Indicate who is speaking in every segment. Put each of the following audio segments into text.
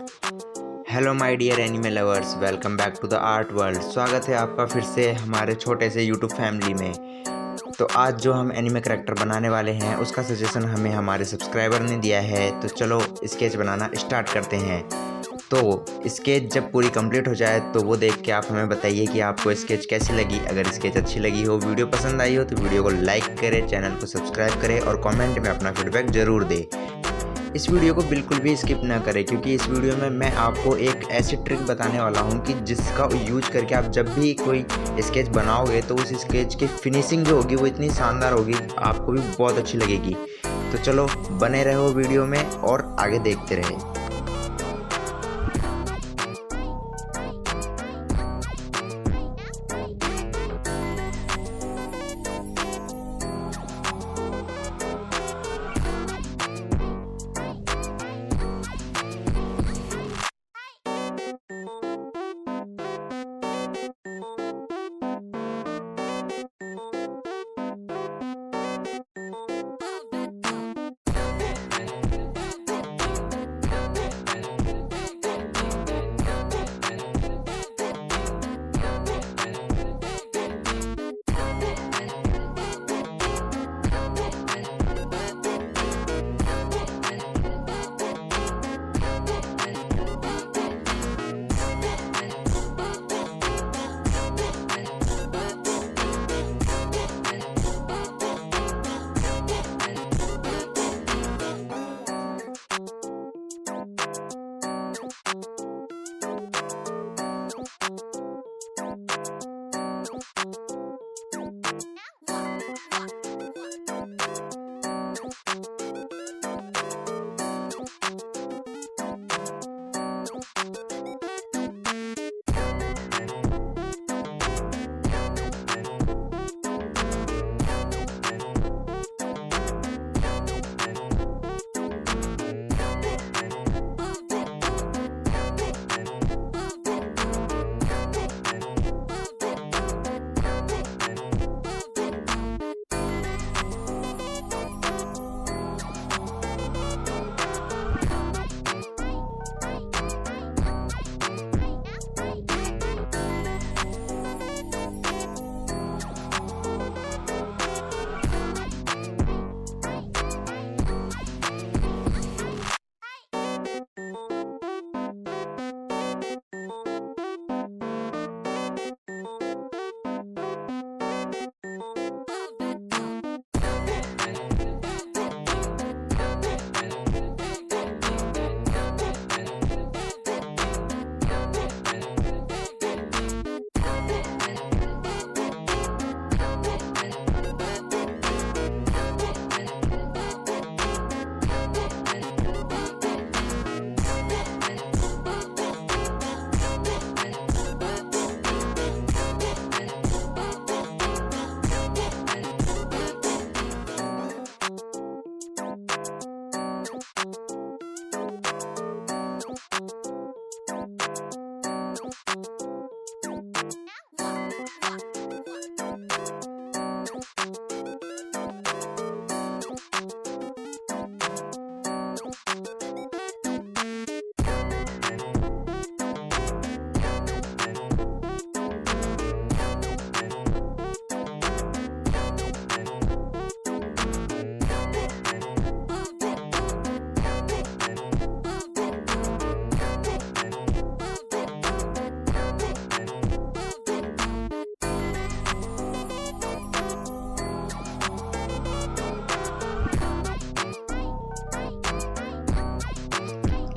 Speaker 1: Hello my dear anime lovers, welcome back to the art world. स्वागत है आपका फिर से हमारे छोटे से यूट्यूब फैमिली में। तो आज जो हम एनिमे करेक्टर बनाने वाले हैं उसका सजेशन हमें हमारे सब्सक्राइबर ने दिया है। तो चलो स्केच बनाना स्टार्ट करते हैं। तो स्केच जब पूरी कंप्लीट हो जाए तो वो देख के आप हमें बताइए कि आपको स्केच कैसी लगी। अगर स्केच अच्छी लगी हो, वीडियो पसंद आई हो तो वीडियो को लाइक करें, चैनल को सब्सक्राइब करें और कमेंट में अपना फीडबैक ज़रूर दें। इस वीडियो को बिल्कुल भी स्किप ना करें, क्योंकि इस वीडियो में मैं आपको एक ऐसी ट्रिक बताने वाला हूं कि जिसका यूज करके आप जब भी कोई स्केच बनाओगे तो उस स्केच की फिनिशिंग जो होगी वो इतनी शानदार होगी, आपको भी बहुत अच्छी लगेगी। तो चलो बने रहो वीडियो में और आगे देखते रहे।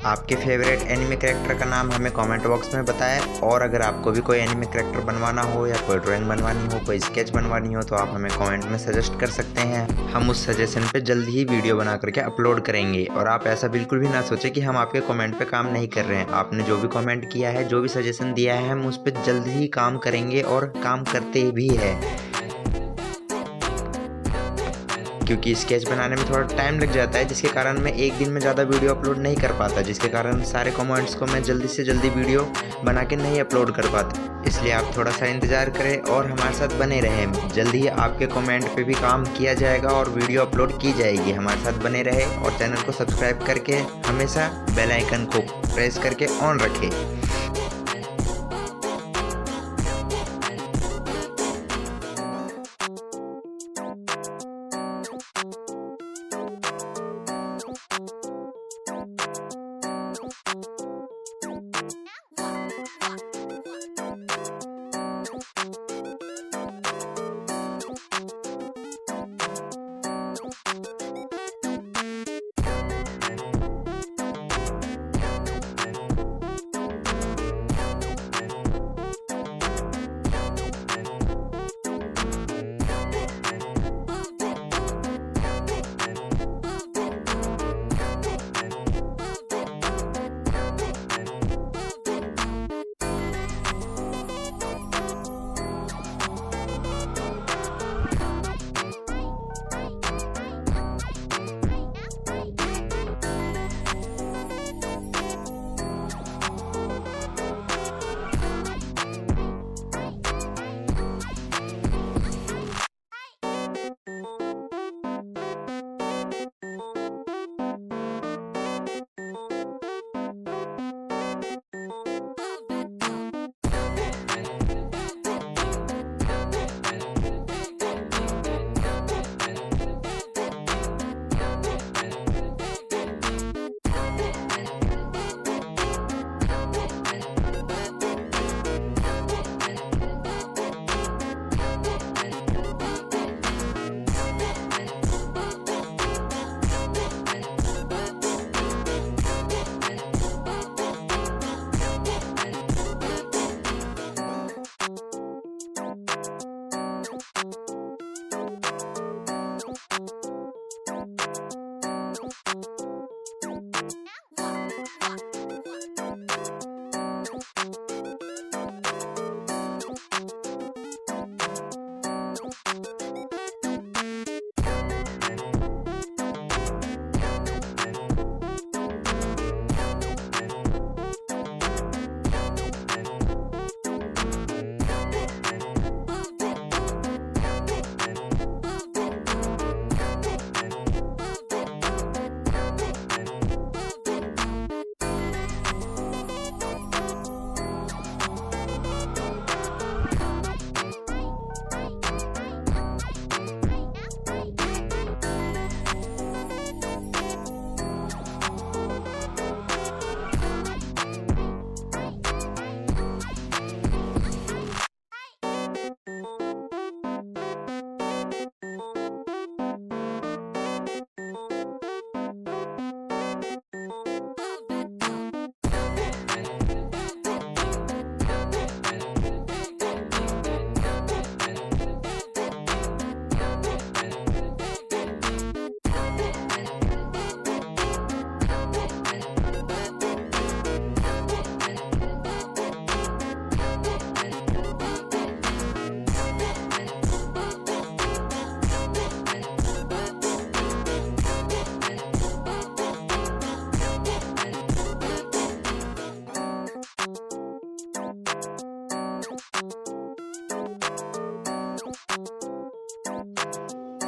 Speaker 1: आपके फेवरेट एनिमे कैरेक्टर का नाम हमें कमेंट बॉक्स में बताएं। और अगर आपको भी कोई एनिमे कैरेक्टर बनवाना हो या कोई ड्राइंग बनवानी हो, कोई स्केच बनवानी हो तो आप हमें कमेंट में सजेस्ट कर सकते हैं। हम उस सजेशन पे जल्द ही वीडियो बना करके अपलोड करेंगे। और आप ऐसा बिल्कुल भी ना सोचें कि हम आपके कमेंट पे काम नहीं कर रहे हैं। आपने जो भी कमेंट किया है, जो भी सजेशन दिया है, हम उस पर जल्द ही काम करेंगे और काम करते भी है। क्योंकि स्केच बनाने में थोड़ा टाइम लग जाता है, जिसके कारण मैं एक दिन में ज़्यादा वीडियो अपलोड नहीं कर पाता, जिसके कारण सारे कमेंट्स को मैं जल्दी से जल्दी वीडियो बना के नहीं अपलोड कर पाता। इसलिए आप थोड़ा सा इंतज़ार करें और हमारे साथ बने रहें। जल्दी ही आपके कमेंट पे भी काम किया जाएगा और वीडियो अपलोड की जाएगी। हमारे साथ बने रहे और चैनल को सब्सक्राइब करके हमेशा बेल आइकन को प्रेस करके ऑन रखें।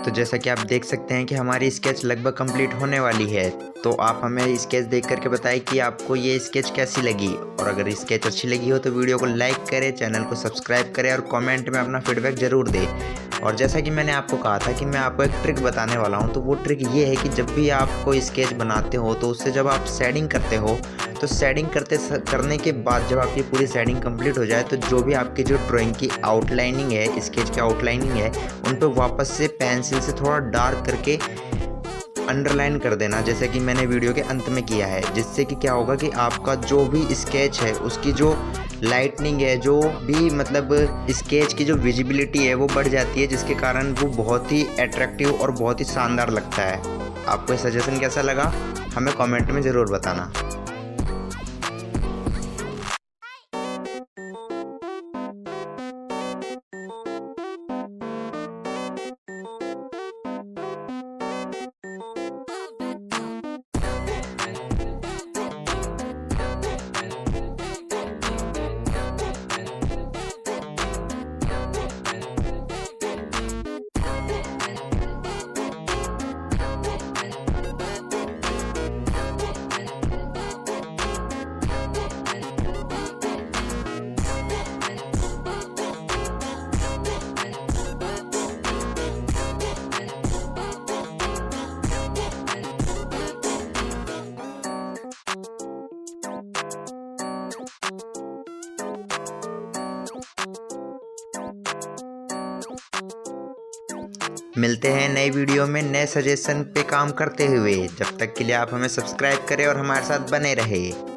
Speaker 1: तो जैसा कि आप देख सकते हैं कि हमारी स्केच लगभग कंप्लीट होने वाली है। तो आप हमें स्केच देख करके बताएं कि आपको ये स्केच कैसी लगी, और अगर स्केच अच्छी लगी हो तो वीडियो को लाइक करें, चैनल को सब्सक्राइब करें और कमेंट में अपना फीडबैक ज़रूर दें। और जैसा कि मैंने आपको कहा था कि मैं आपको एक ट्रिक बताने वाला हूं, तो वो ट्रिक ये है कि जब भी आप कोई स्केच बनाते हो तो उससे जब आप शेडिंग करते हो तो शेडिंग करने के बाद जब आपकी पूरी शेडिंग कंप्लीट हो जाए तो जो भी आपकी जो ड्राइंग की आउटलाइनिंग है, स्केच की आउटलाइनिंग है, उन पर वापस से पेंसिल से थोड़ा डार्क करके अंडरलाइन कर देना, जैसे कि मैंने वीडियो के अंत में किया है। जिससे कि क्या होगा कि आपका जो भी स्केच है उसकी जो लाइटनिंग है, जो भी मतलब स्केच की जो विजिबिलिटी है वो बढ़ जाती है, जिसके कारण वो बहुत ही अट्रैक्टिव और बहुत ही शानदार लगता है। आपको ये सजेशन कैसा लगा हमें कमेंट में ज़रूर बताना। मिलते हैं नई वीडियो में नए सजेशन पे काम करते हुए। जब तक के लिए आप हमें सब्सक्राइब करें और हमारे साथ बने रहे।